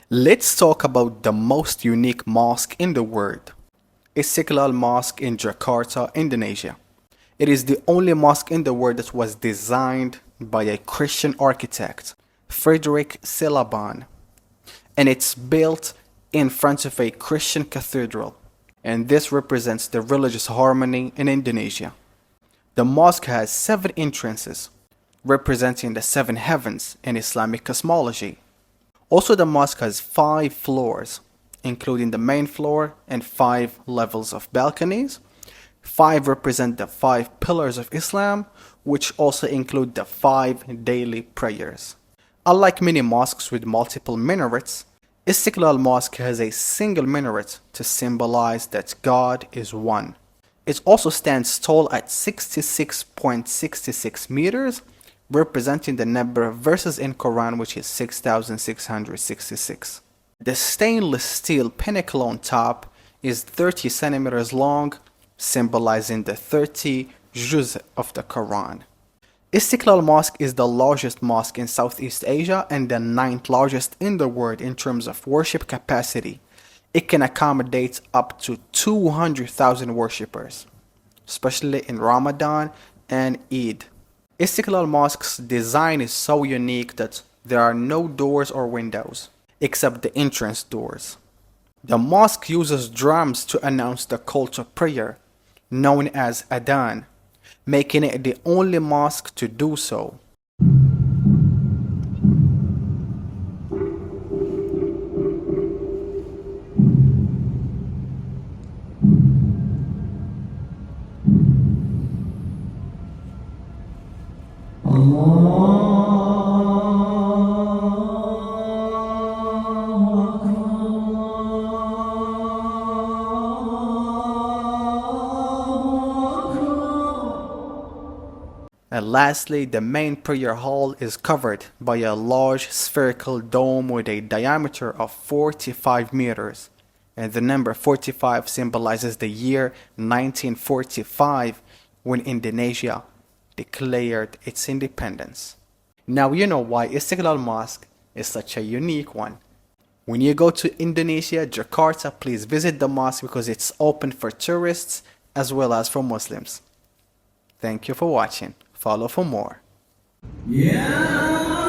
Let's talk about the most unique mosque in the world, Istiqlal Mosque in Jakarta, Indonesia. It is the only mosque in the world that was designed by a Christian architect, Frederich Silaban, and it's built in front of a Christian cathedral, and this represents the religious harmony in Indonesia. The mosque has 7 entrances, representing the 7 heavens in Islamic cosmology. Also, the mosque has 5 floors, including the main floor and 5 levels of balconies. 5 represent the 5 pillars of Islam, which also include the 5 daily prayers. Unlike many mosques with multiple minarets, Istiqlal Mosque has a single minaret to symbolize that God is one. It also stands tall at 66.66 meters, representing the number of verses in Quran, which is 6,666. The stainless steel pinnacle on top is 30 centimeters long, symbolizing the 30 juz of the Quran. Istiqlal Mosque is the largest mosque in Southeast Asia and the 9th largest in the world in terms of worship capacity. It can accommodate up to 200,000 worshippers, especially in Ramadan and Eid. Istiqlal Mosque's design is so unique that there are no doors or windows, except the entrance doors. The mosque uses drums to announce the call to prayer, known as Adhan, making it the only mosque to do so. And lastly, the main prayer hall is covered by a large spherical dome with a diameter of 45 meters. And the number 45 symbolizes the year 1945 when Indonesia declared its independence. Now you know why Istiqlal Mosque is such a unique one. When you go to Indonesia, Jakarta, please visit the mosque because it's open for tourists as well as for Muslims. Thank you for watching. Follow for more. Yeah.